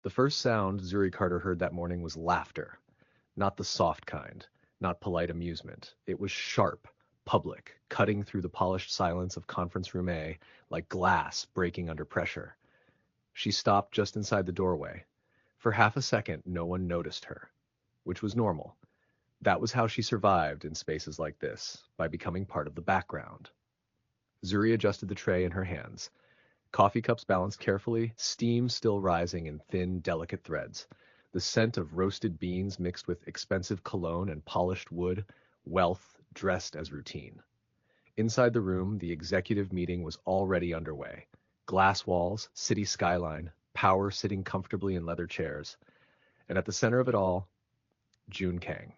The first sound Zuri Carter heard that morning was laughter. Not the soft kind, not polite amusement. It was sharp, public, cutting through the polished silence of conference room A like glass breaking under pressure. She stopped just inside the doorway. For half a second, no one noticed her, which was normal. That was how she survived in spaces like this, by becoming part of the background. Zuri adjusted the tray in her hands. Coffee cups balanced carefully, steam still rising in thin, delicate threads. The scent of roasted beans mixed with expensive cologne and polished wood, wealth dressed as routine. Inside the room, the executive meeting was already underway. Glass walls, city skyline, power sitting comfortably in leather chairs. And at the center of it all, Joon Kang.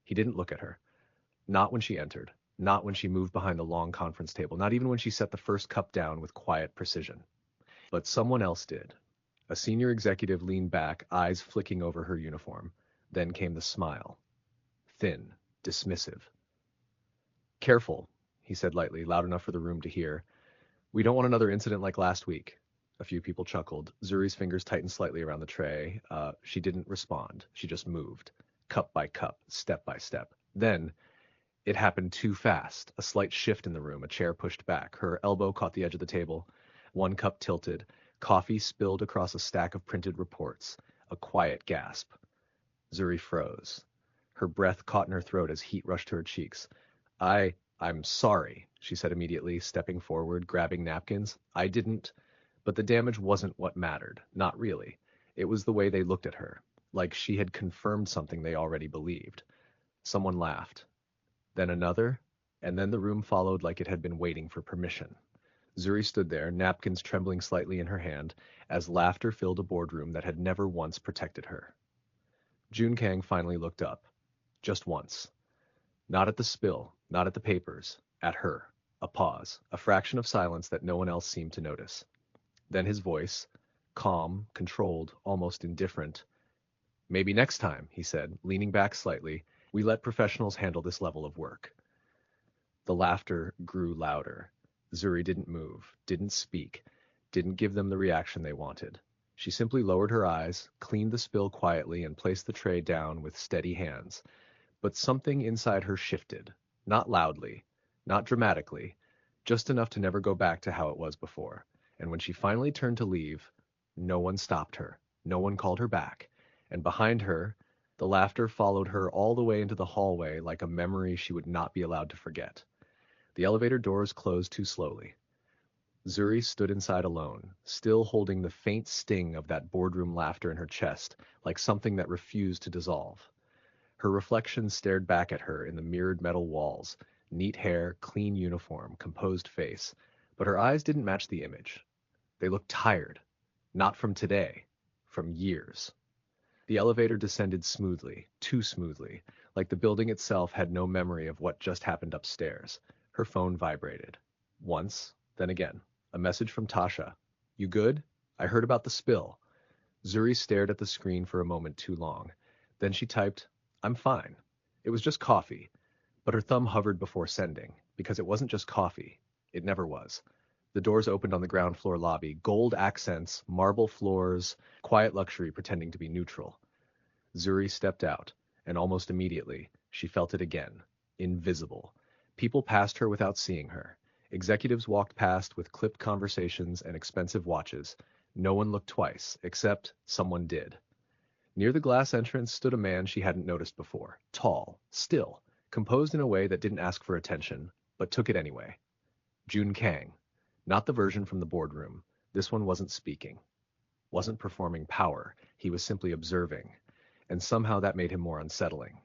He didn't look at her. Not when she entered. Not when she moved behind the long conference table. Not even when she set the first cup down with quiet precision. But someone else did. A senior executive leaned back, eyes flicking over her uniform. Then came the smile. Thin, dismissive. "Careful," he said lightly, loud enough for the room to hear. "We don't want another incident like last week." A few people chuckled. Zuri's fingers tightened slightly around the tray. She didn't respond. She just moved. Cup by cup, step by step. Then, it happened too fast. A slight shift in the room, a chair pushed back. Her elbow caught the edge of the table. One cup tilted. Coffee spilled across a stack of printed reports. A quiet gasp. Zuri froze. Her breath caught in her throat as heat rushed to her cheeks. I'm sorry," she said immediately, stepping forward, grabbing napkins. "I didn't..." But the damage wasn't what mattered. Not really. It was the way they looked at her, like she had confirmed something they already believed. Someone laughed. Then another, and then the room followed like it had been waiting for permission. Zuri stood there, napkins trembling slightly in her hand, as laughter filled a boardroom that had never once protected her. Joon Kang finally looked up. Just once. Not at the spill, not at the papers, at her. A pause, a fraction of silence that no one else seemed to notice. Then his voice, calm, controlled, almost indifferent. "Maybe next time," he said, leaning back slightly, "we let professionals handle this level of work." The laughter grew louder. Zuri didn't move, didn't speak, didn't give them the reaction they wanted. She simply lowered her eyes, cleaned the spill quietly, and placed the tray down with steady hands. But something inside her shifted, not loudly, not dramatically, just enough to never go back to how it was before. And when she finally turned to leave, no one stopped her, no one called her back, and behind her, the laughter followed her all the way into the hallway like a memory she would not be allowed to forget. The elevator doors closed too slowly. Zuri stood inside alone, still holding the faint sting of that boardroom laughter in her chest, like something that refused to dissolve. Her reflection stared back at her in the mirrored metal walls, neat hair, clean uniform, composed face, but her eyes didn't match the image. They looked tired, not from today, from years. The elevator descended smoothly, too smoothly, like the building itself had no memory of what just happened upstairs. Her phone vibrated. Once, then again. A message from Tasha. "You good? I heard about the spill." Zuri stared at the screen for a moment too long. Then she typed, "I'm fine. It was just coffee." But her thumb hovered before sending, because it wasn't just coffee. It never was. The doors opened on the ground floor lobby, gold accents, marble floors, quiet luxury pretending to be neutral. Zuri stepped out, and almost immediately, she felt it again. Invisible. People passed her without seeing her. Executives walked past with clipped conversations and expensive watches. No one looked twice, except someone did. Near the glass entrance stood a man she hadn't noticed before. Tall, still, composed in a way that didn't ask for attention, but took it anyway. Joon Kang. Not the version from the boardroom. This one wasn't speaking. Wasn't performing power. He was simply observing. And somehow that made him more unsettling.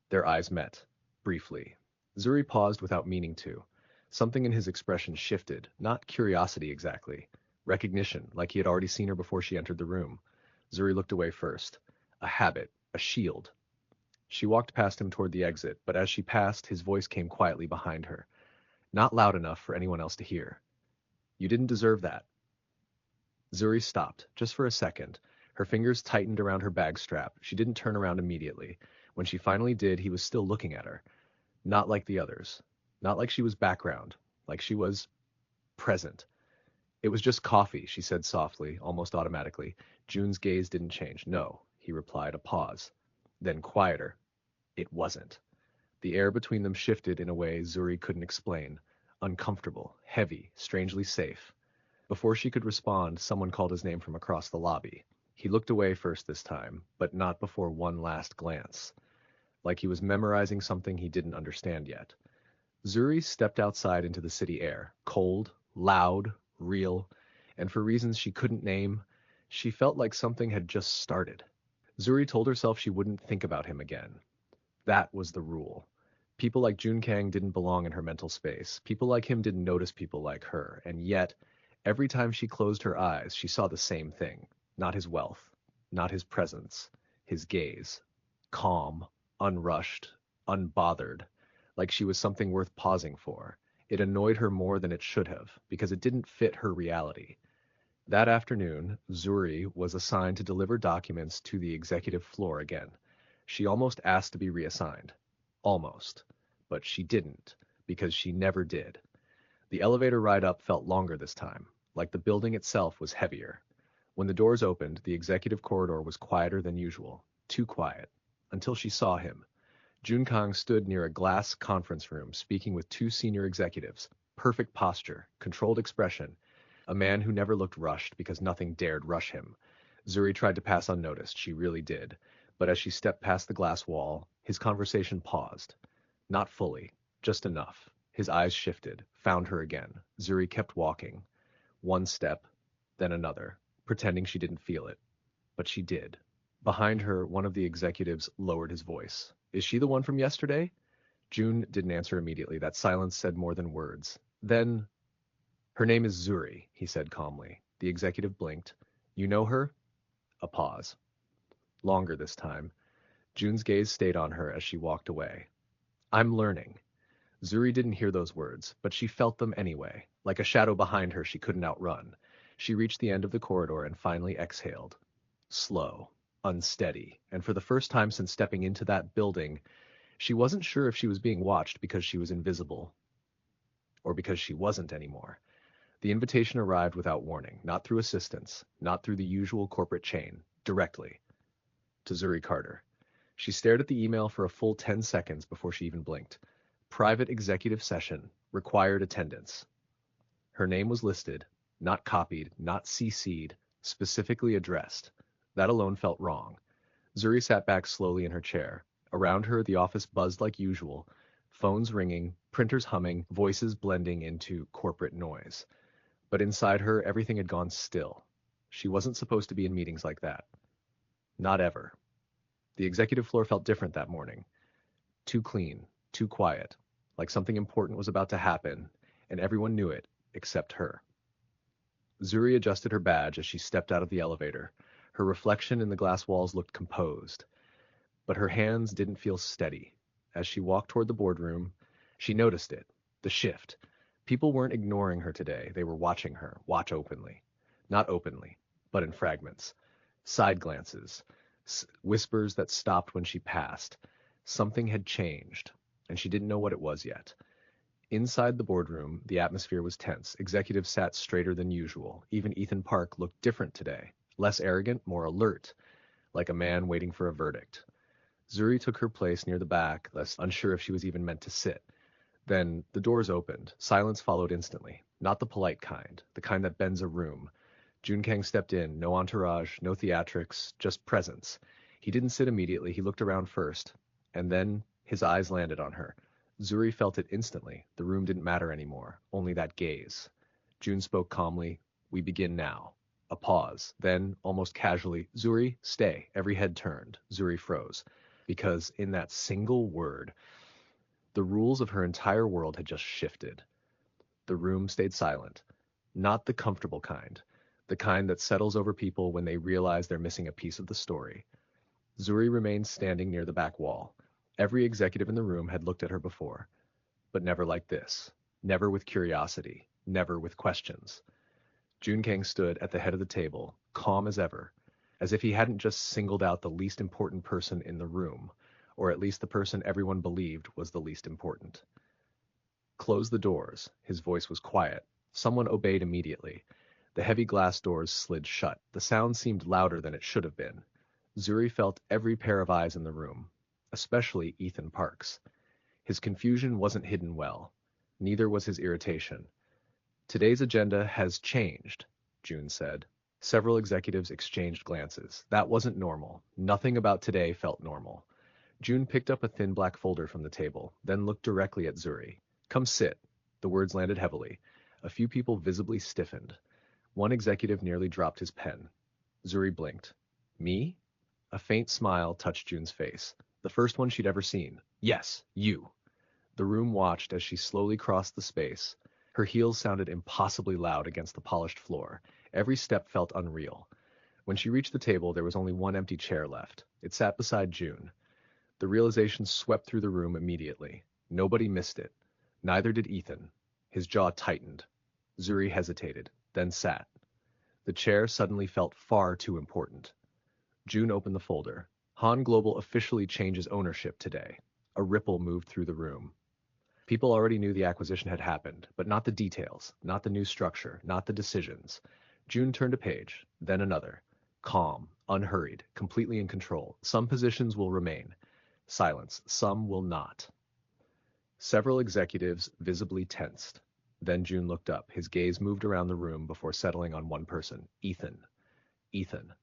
Their eyes met. Briefly. Zuri paused without meaning to. Something in his expression shifted. Not curiosity exactly. Recognition, like he had already seen her before she entered the room. Zuri looked away first. A habit. A shield. She walked past him toward the exit, but as she passed, his voice came quietly behind her. Not loud enough for anyone else to hear. "You didn't deserve that." Zuri stopped, just for a second. Her fingers tightened around her bag strap. She didn't turn around immediately. When she finally did, he was still looking at her. Not like the others. Not like she was background. Like she was present. It was just coffee, she said softly, almost automatically. Joon's gaze didn't change. No, he replied, a pause. Then quieter. It wasn't. The air between them shifted in a way Zuri couldn't explain. Uncomfortable, heavy, strangely safe. Before she could respond, someone called his name from across the lobby. He looked away first this time, but not before one last glance. Like he was memorizing something he didn't understand yet. Zuri stepped outside into the city air, cold, loud, real, and for reasons she couldn't name, she felt like something had just started. Zuri told herself she wouldn't think about him again. That was the rule. People like Joon Kang didn't belong in her mental space. People like him didn't notice people like her, and yet, every time she closed her eyes, she saw the same thing. Not his wealth, not his presence, his gaze. Calm, unrushed, unbothered, like she was something worth pausing for. It annoyed her more than it should have, because it didn't fit her reality. That afternoon, Zuri was assigned to deliver documents to the executive floor again. She almost asked to be reassigned. Almost. But she didn't, because she never did. The elevator ride up felt longer this time, like the building itself was heavier. When the doors opened, the executive corridor was quieter than usual. Too quiet. Until she saw him. Joon Kang stood near a glass conference room, speaking with two senior executives. Perfect posture, controlled expression. A man who never looked rushed because nothing dared rush him. Zuri tried to pass unnoticed, she really did. But as she stepped past the glass wall, his conversation paused. Not fully, just enough. His eyes shifted, found her again. Zuri kept walking. One step, then another, pretending she didn't feel it. But she did. Behind her, one of the executives lowered his voice. Is she the one from yesterday? Joon didn't answer immediately. That silence said more than words. Then, her name is Zuri, he said calmly. The executive blinked. You know her? A pause. Longer this time. Joon's gaze stayed on her as she walked away. I'm learning. Zuri didn't hear those words, but she felt them anyway, like a shadow behind her she couldn't outrun. She reached the end of the corridor and finally exhaled. Slow, unsteady, and for the first time since stepping into that building, she wasn't sure if she was being watched because she was invisible, or because she wasn't anymore. The invitation arrived without warning, not through assistance, not through the usual corporate chain, directly. To Zuri Carter. She stared at the email for a full 10 seconds before she even blinked. Private executive session, required attendance. Her name was listed, not copied, not CC'd, specifically addressed. That alone felt wrong. Zuri sat back slowly in her chair. Around her, the office buzzed like usual, phones ringing, printers humming, voices blending into corporate noise. But inside her, everything had gone still. She wasn't supposed to be in meetings like that. Not ever. The executive floor felt different that morning. Too clean, too quiet, like something important was about to happen, and everyone knew it, except her. Zuri adjusted her badge as she stepped out of the elevator. Her reflection in the glass walls looked composed, but her hands didn't feel steady. As she walked toward the boardroom, she noticed it, the shift. People weren't ignoring her today, they were watching her, watch openly. Not openly, but in fragments. Side glances, whispers that stopped when she passed. Something had changed, and she didn't know what it was yet. Inside the boardroom, the atmosphere was tense. Executives sat straighter than usual. Even Ethan Park looked different today. Less arrogant, more alert, like a man waiting for a verdict. Zuri took her place near the back, less unsure if she was even meant to sit. Then the doors opened. Silence followed instantly. Not the polite kind, the kind that bends a room. Joon Kang stepped in, no entourage, no theatrics, just presence. He didn't sit immediately, he looked around first, and then his eyes landed on her. Zuri felt it instantly. The room didn't matter anymore, only that gaze. Joon spoke calmly, "We begin now." A pause, then, almost casually, "Zuri, stay." Every head turned. Zuri froze, because in that single word, the rules of her entire world had just shifted. The room stayed silent. Not the comfortable kind. The kind that settles over people when they realize they're missing a piece of the story. Zuri remained standing near the back wall. Every executive in the room had looked at her before, but never like this. Never with curiosity. Never with questions. Joon Kang stood at the head of the table, calm as ever, as if he hadn't just singled out the least important person in the room, or at least the person everyone believed was the least important. "Close the doors." His voice was quiet. Someone obeyed immediately. The heavy glass doors slid shut. The sound seemed louder than it should have been. Zuri felt every pair of eyes in the room, especially Ethan Park's. His confusion wasn't hidden well. Neither was his irritation. Today's agenda has changed, Joon said. Several executives exchanged glances. That wasn't normal. Nothing about today felt normal. Joon picked up a thin black folder from the table, then looked directly at Zuri. Come sit. The words landed heavily. A few people visibly stiffened. One executive nearly dropped his pen. Zuri blinked. Me? A faint smile touched Joon's face. The first one she'd ever seen. Yes, you. The room watched as she slowly crossed the space. Her heels sounded impossibly loud against the polished floor. Every step felt unreal. When she reached the table, there was only one empty chair left. It sat beside Joon. The realization swept through the room immediately. Nobody missed it. Neither did Ethan. His jaw tightened. Zuri hesitated, then sat. The chair suddenly felt far too important. Joon opened the folder. Han Global officially changes ownership today. A ripple moved through the room. People already knew the acquisition had happened, but not the details, not the new structure, not the decisions. Joon turned a page, then another. Calm, unhurried, completely in control. Some positions will remain. Silence. Some will not. Several executives visibly tensed. Then Joon looked up. His gaze moved around the room before settling on one person. Ethan. Ethan.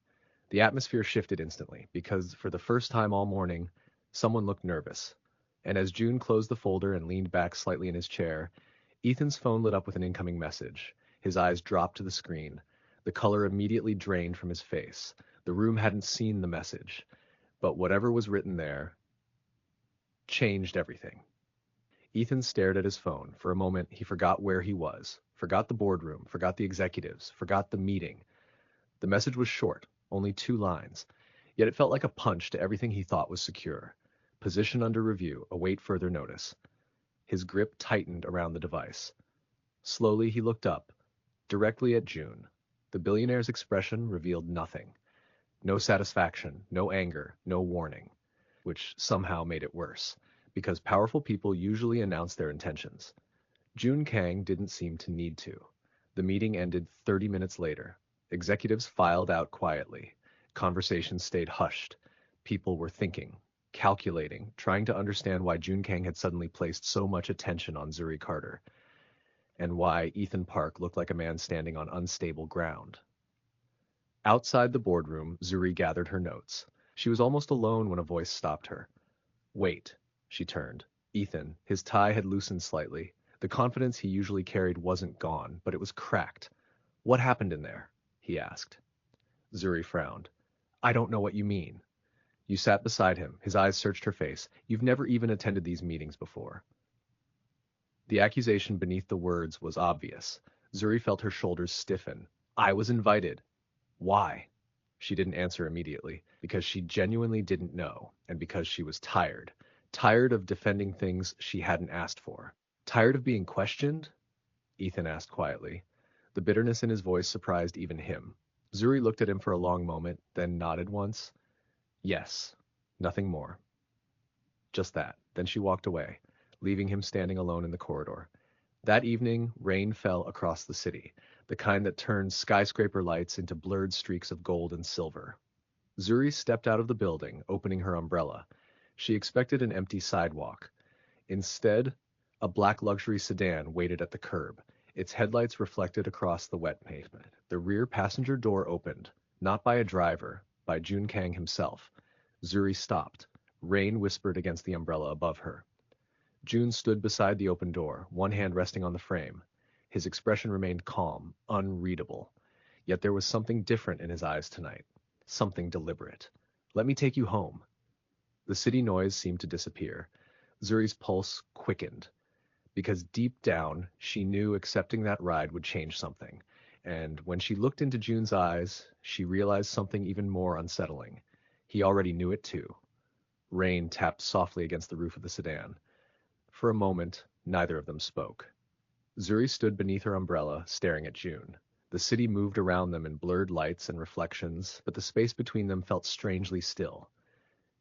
The atmosphere shifted instantly, because for the first time all morning, someone looked nervous. And as Joon closed the folder and leaned back slightly in his chair, Ethan's phone lit up with an incoming message. His eyes dropped to the screen. The color immediately drained from his face. The room hadn't seen the message, but whatever was written there changed everything. Ethan stared at his phone. For a moment, he forgot where he was, forgot the boardroom, forgot the executives, forgot the meeting. The message was short, only 2 lines, yet it felt like a punch to everything he thought was secure. Position under review, await further notice. His grip tightened around the device. Slowly he looked up, directly at Joon. The billionaire's expression revealed nothing. No satisfaction, no anger, no warning, which somehow made it worse, because powerful people usually announce their intentions. Joon Kang didn't seem to need to. The meeting ended 30 minutes later. Executives filed out quietly. Conversations stayed hushed. People were thinking, calculating, trying to understand why Joon Kang had suddenly placed so much attention on Zuri Carter, and why Ethan Park looked like a man standing on unstable ground. Outside the boardroom, Zuri gathered her notes. She was almost alone when a voice stopped her. Wait, she turned. Ethan, his tie had loosened slightly. The confidence he usually carried wasn't gone, but it was cracked. What happened in there? He asked. Zuri frowned. I don't know what you mean. You sat beside him. His eyes searched her face. You've never even attended these meetings before. The accusation beneath the words was obvious. Zuri felt her shoulders stiffen. I was invited. Why? She didn't answer immediately, because she genuinely didn't know, and because she was tired. Tired of defending things she hadn't asked for. Tired of being questioned? Ethan asked quietly. The bitterness in his voice surprised even him. Zuri looked at him for a long moment, then nodded once. Yes. Nothing more. Just that. Then she walked away, leaving him standing alone in the corridor. That evening, rain fell across the city, the kind that turns skyscraper lights into blurred streaks of gold and silver. Zuri stepped out of the building, opening her umbrella. She expected an empty sidewalk. Instead, a black luxury sedan waited at the curb. Its headlights reflected across the wet pavement. The rear passenger door opened, not by a driver, by Joon Kang himself. Zuri stopped. Rain whispered against the umbrella above her. Joon stood beside the open door, one hand resting on the frame. His expression remained calm, unreadable. Yet there was something different in his eyes tonight. Something deliberate. Let me take you home. The city noise seemed to disappear. Zuri's pulse quickened. Because deep down, she knew accepting that ride would change something. And when she looked into Joon's eyes, she realized something even more unsettling. He already knew it too. Rain tapped softly against the roof of the sedan. For a moment, neither of them spoke. Zuri stood beneath her umbrella, staring at Joon. The city moved around them in blurred lights and reflections, but the space between them felt strangely still.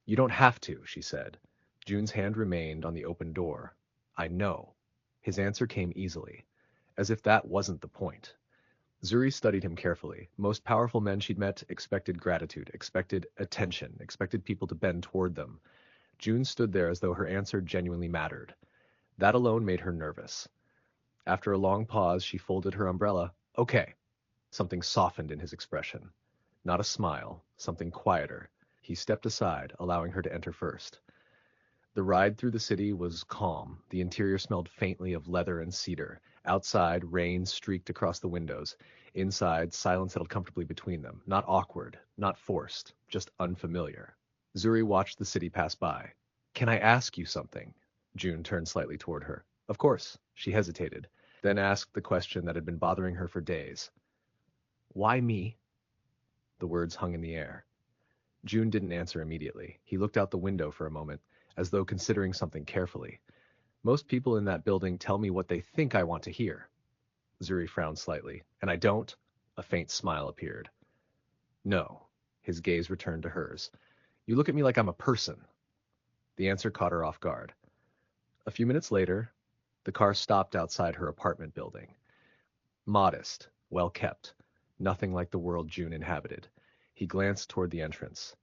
You don't have to, she said. Joon's hand remained on the open door. I know. His answer came easily, as if that wasn't the point. Zuri studied him carefully. Most powerful men she'd met expected gratitude, expected attention, expected people to bend toward them. June stood there as though her answer genuinely mattered. That alone made her nervous. After a long pause, she folded her umbrella. Okay. Something softened in his expression. Not a smile, something quieter. He stepped aside, allowing her to enter first. The ride through the city was calm. The interior smelled faintly of leather and cedar. Outside, rain streaked across the windows. Inside, silence settled comfortably between them. Not awkward, not forced, just unfamiliar. Zuri watched the city pass by. Can I ask you something? June turned slightly toward her. Of course. She hesitated, then asked the question that had been bothering her for days. Why me? The words hung in the air. June didn't answer immediately. He looked out the window for a moment, as though considering something carefully. Most people in that building tell me what they think I want to hear. Zuri frowned slightly. And I don't? A faint smile appeared. No. His gaze returned to hers. You look at me like I'm a person. The answer caught her off guard. A few minutes later, the car stopped outside her apartment building. Modest, well kept, nothing like the world June inhabited. He glanced toward the entrance,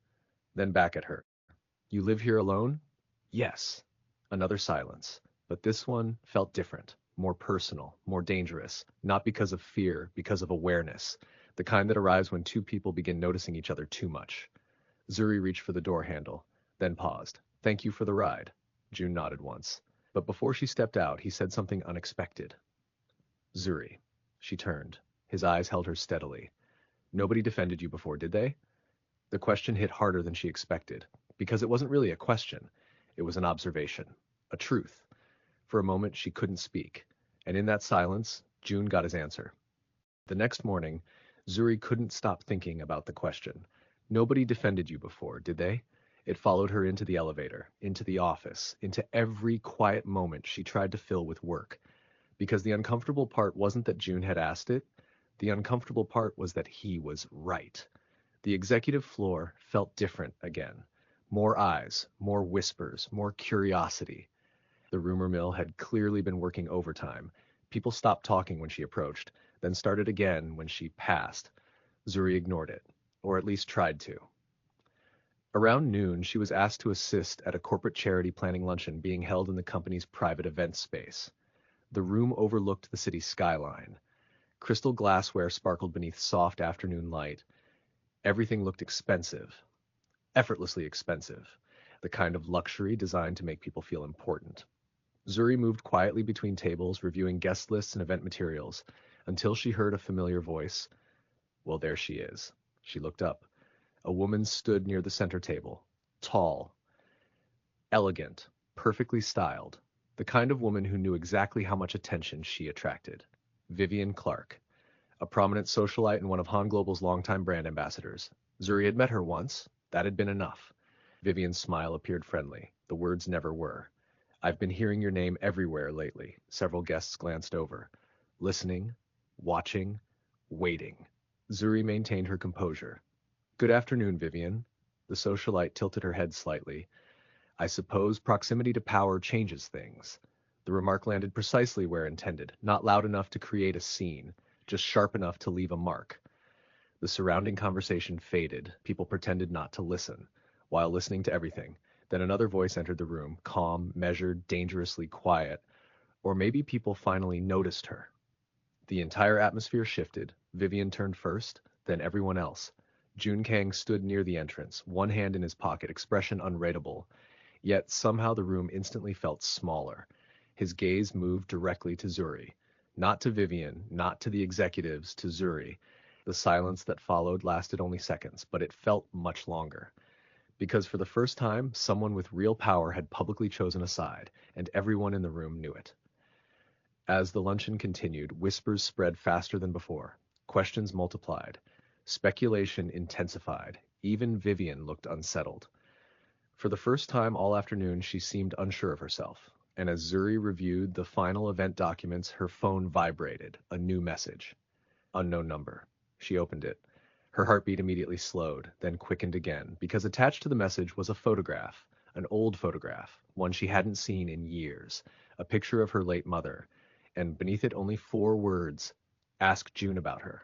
then back at her. You live here alone? Yes. Another silence, but this one felt different, more personal, more dangerous, not because of fear, because of awareness, the kind that arrives when two people begin noticing each other too much. Zuri reached for the door handle, then paused. Thank you for the ride. June nodded once. But before she stepped out, he said something unexpected. Zuri. She turned. His eyes held her steadily. Nobody defended you before, did they? The question hit harder than she expected, because it wasn't really a question. It was an observation, a truth. For a moment, she couldn't speak, and in that silence, June got his answer. The next morning, Zuri couldn't stop thinking about the question. Nobody defended you before, did they? It followed her into the elevator, into the office, into every quiet moment she tried to fill with work. Because the uncomfortable part wasn't that June had asked it, the uncomfortable part was that he was right. The executive floor felt different again. More eyes, more whispers, more curiosity. The rumor mill had clearly been working overtime. People stopped talking when she approached, then started again when she passed. Zuri ignored it, or at least tried to. Around noon, she was asked to assist at a corporate charity planning luncheon being held in the company's private events space. The room overlooked the city's skyline. Crystal glassware sparkled beneath soft afternoon light. Everything looked expensive, effortlessly expensive, the kind of luxury designed to make people feel important. Zuri moved quietly between tables, reviewing guest lists and event materials, until she heard a familiar voice. Well, there she is. She looked up. A woman stood near the center table, tall, elegant, perfectly styled, the kind of woman who knew exactly how much attention she attracted. Vivian Clark, a prominent socialite and one of Han Global's longtime brand ambassadors. Zuri had met her once. That had been enough. Vivian's smile appeared friendly. The words never were. I've been hearing your name everywhere lately. Several guests glanced over. Listening, watching, waiting. Zuri maintained her composure. Good afternoon, Vivian. The socialite tilted her head slightly. I suppose proximity to power changes things. The remark landed precisely where intended, not loud enough to create a scene, just sharp enough to leave a mark. The surrounding conversation faded. People pretended not to listen, while listening to everything. Then another voice entered the room, calm, measured, dangerously quiet. Or maybe people finally noticed her. The entire atmosphere shifted. Vivian turned first, then everyone else. Joon Kang stood near the entrance, one hand in his pocket, expression unreadable. Yet somehow the room instantly felt smaller. His gaze moved directly to Zuri. Not to Vivian, not to the executives, to Zuri. The silence that followed lasted only seconds, but it felt much longer. Because for the first time, someone with real power had publicly chosen a side, and everyone in the room knew it. As the luncheon continued, whispers spread faster than before. Questions multiplied. Speculation intensified. Even Vivian looked unsettled. For the first time all afternoon, she seemed unsure of herself. And as Zuri reviewed the final event documents, her phone vibrated. A new message. Unknown number. She opened it. Her heartbeat immediately slowed, then quickened again, because attached to the message was a photograph, an old photograph, one she hadn't seen in years, a picture of her late mother, and beneath it only 4 words, ask June about her.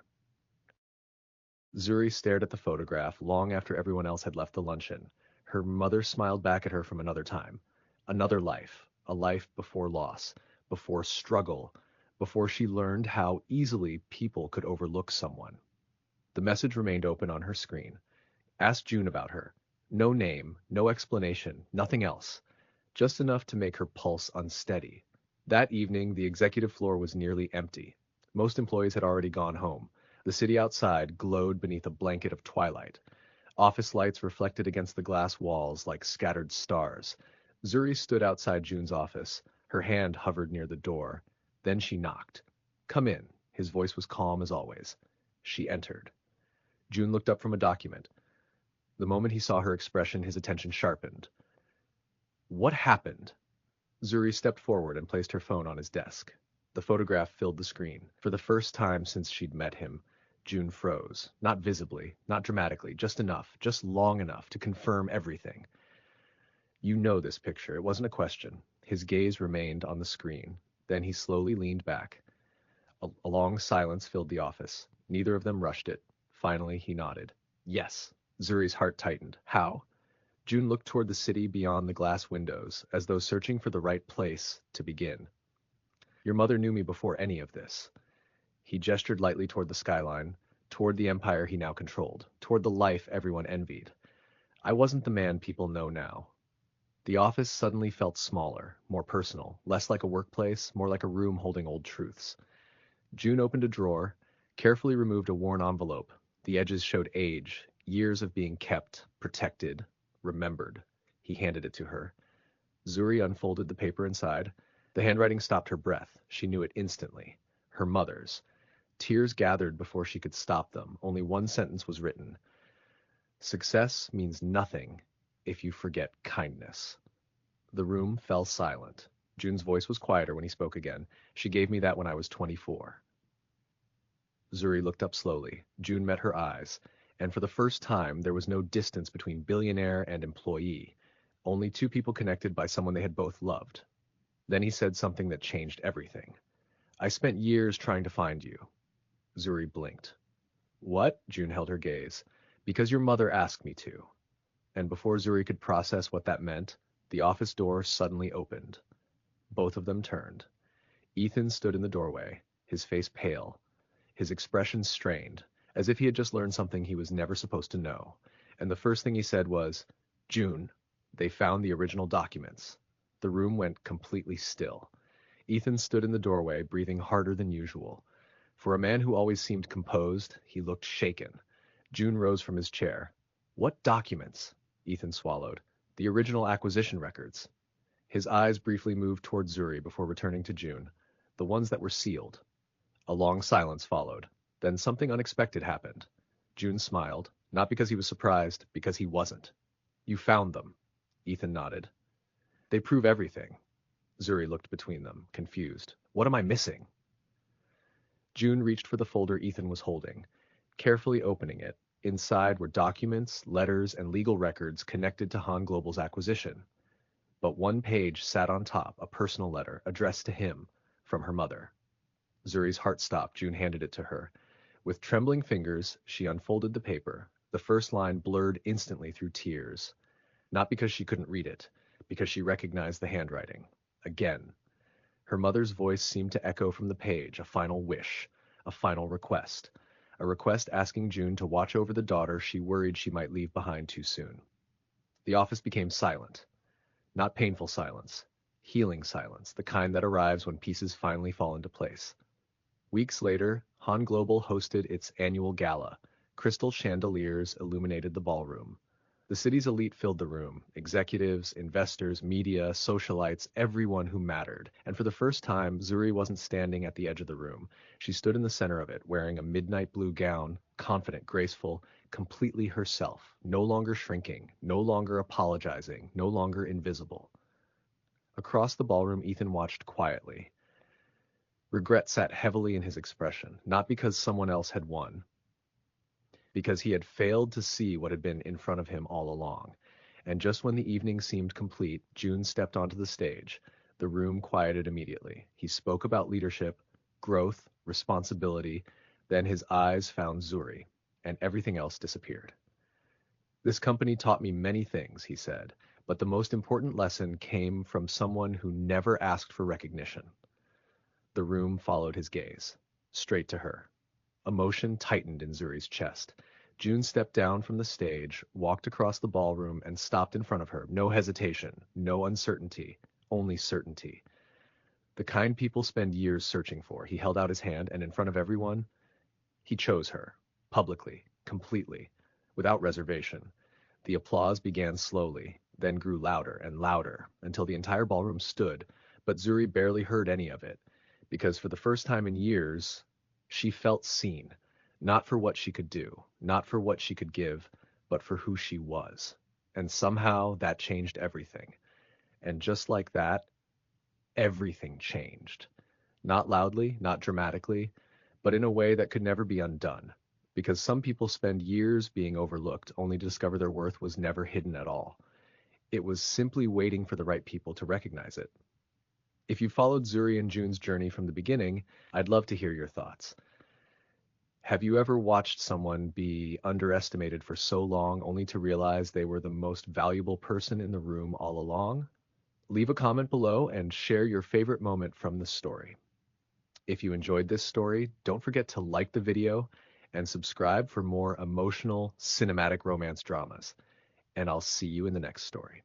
Zuri stared at the photograph long after everyone else had left the luncheon. Her mother smiled back at her from another time. Another life, a life before loss, before struggle, before she learned how easily people could overlook someone. The message remained open on her screen. Ask June about her. No name, no explanation, nothing else. Just enough to make her pulse unsteady. That evening, the executive floor was nearly empty. Most employees had already gone home. The city outside glowed beneath a blanket of twilight. Office lights reflected against the glass walls like scattered stars. Zuri stood outside June's office. Her hand hovered near the door. Then she knocked. "Come in." His voice was calm as always. She entered. June looked up from a document. The moment he saw her expression, his attention sharpened. "What happened?" Zuri stepped forward and placed her phone on his desk. The photograph filled the screen. For the first time since she'd met him, June froze. Not visibly, not dramatically, just enough, just long enough to confirm everything. "You know this picture." It wasn't a question. His gaze remained on the screen. Then he slowly leaned back. A long silence filled the office. Neither of them rushed it. Finally, he nodded. "Yes." Zuri's heart tightened. "How?" June looked toward the city beyond the glass windows, as though searching for the right place to begin. "Your mother knew me before any of this." He gestured lightly toward the skyline, toward the empire he now controlled, toward the life everyone envied. "I wasn't the man people know now." The office suddenly felt smaller, more personal, less like a workplace, more like a room holding old truths. June opened a drawer, carefully removed a worn envelope. The edges showed age, years of being kept, protected, remembered. He handed it to her. Zuri unfolded the paper inside. The handwriting stopped her breath. She knew it instantly. Her mother's. Tears gathered before she could stop them. Only one sentence was written. "Success means nothing if you forget kindness." The room fell silent. June's voice was quieter when he spoke again. "She gave me that when I was 24. Zuri looked up slowly. June met her eyes, and for the first time there was no distance between billionaire and employee, only two people connected by someone they had both loved. Then he said something that changed everything. "I spent years trying to find you." Zuri blinked. "What?" June held her gaze. "Because your mother asked me to." And before Zuri could process what that meant, the office door suddenly opened. Both of them turned. Ethan stood in the doorway, his face pale, his expression strained, as if he had just learned something he was never supposed to know. And the first thing he said was, "June, they found the original documents." The room went completely still. Ethan stood in the doorway, breathing harder than usual. For a man who always seemed composed, he looked shaken. June rose from his chair. "What documents?" Ethan swallowed. "The original acquisition records." His eyes briefly moved toward Zuri before returning to June. "The ones that were sealed." A long silence followed. Then something unexpected happened. June smiled, not because he was surprised, because he wasn't. "You found them." Ethan nodded. "They prove everything." Zuri looked between them, confused. "What am I missing?" June reached for the folder Ethan was holding, carefully opening it. Inside were documents, letters, and legal records connected to Han Global's acquisition. But one page sat on top, a personal letter addressed to him from her mother. Zuri's heart stopped. June handed it to her. With trembling fingers, she unfolded the paper. The first line blurred instantly through tears. Not because she couldn't read it, because she recognized the handwriting. Again. Her mother's voice seemed to echo from the page, a final wish, a final request. A request asking June to watch over the daughter she worried she might leave behind too soon. The office became silent. Not painful silence. Healing silence, the kind that arrives when pieces finally fall into place. Weeks later, Han Global hosted its annual gala. Crystal chandeliers illuminated the ballroom. The city's elite filled the room. Executives, investors, media, socialites, everyone who mattered. And for the first time, Zuri wasn't standing at the edge of the room. She stood in the center of it, wearing a midnight blue gown, confident, graceful, completely herself, no longer shrinking, no longer apologizing, no longer invisible. Across the ballroom, Ethan watched quietly. Regret sat heavily in his expression, not because someone else had won, because he had failed to see what had been in front of him all along. And just when the evening seemed complete, June stepped onto the stage. The room quieted immediately. He spoke about leadership, growth, responsibility. Then his eyes found Zuri. and everything else disappeared. This company taught me many things, he said, but the most important lesson came from someone who never asked for recognition. The room followed his gaze, straight to her. Emotion tightened in Zuri's chest. Joon stepped down from the stage, walked across the ballroom, and stopped in front of her. No hesitation, no uncertainty, only certainty. The kind people spend years searching for. He held out his hand, and in front of everyone, he chose her, publicly, completely, without reservation. The applause began slowly, then grew louder and louder, until the entire ballroom stood, but Zuri barely heard any of it, because for the first time in years, she felt seen, not for what she could do, not for what she could give, but for who she was. And somehow that changed everything. And just like that, everything changed. Not loudly, not dramatically, but in a way that could never be undone. Because some people spend years being overlooked, only to discover their worth was never hidden at all. It was simply waiting for the right people to recognize it. If you followed Zuri and Joon's journey from the beginning, I'd love to hear your thoughts. Have you ever watched someone be underestimated for so long only to realize they were the most valuable person in the room all along? Leave a comment below and share your favorite moment from the story. If you enjoyed this story, don't forget to like the video and subscribe for more emotional, cinematic romance dramas. And I'll see you in the next story.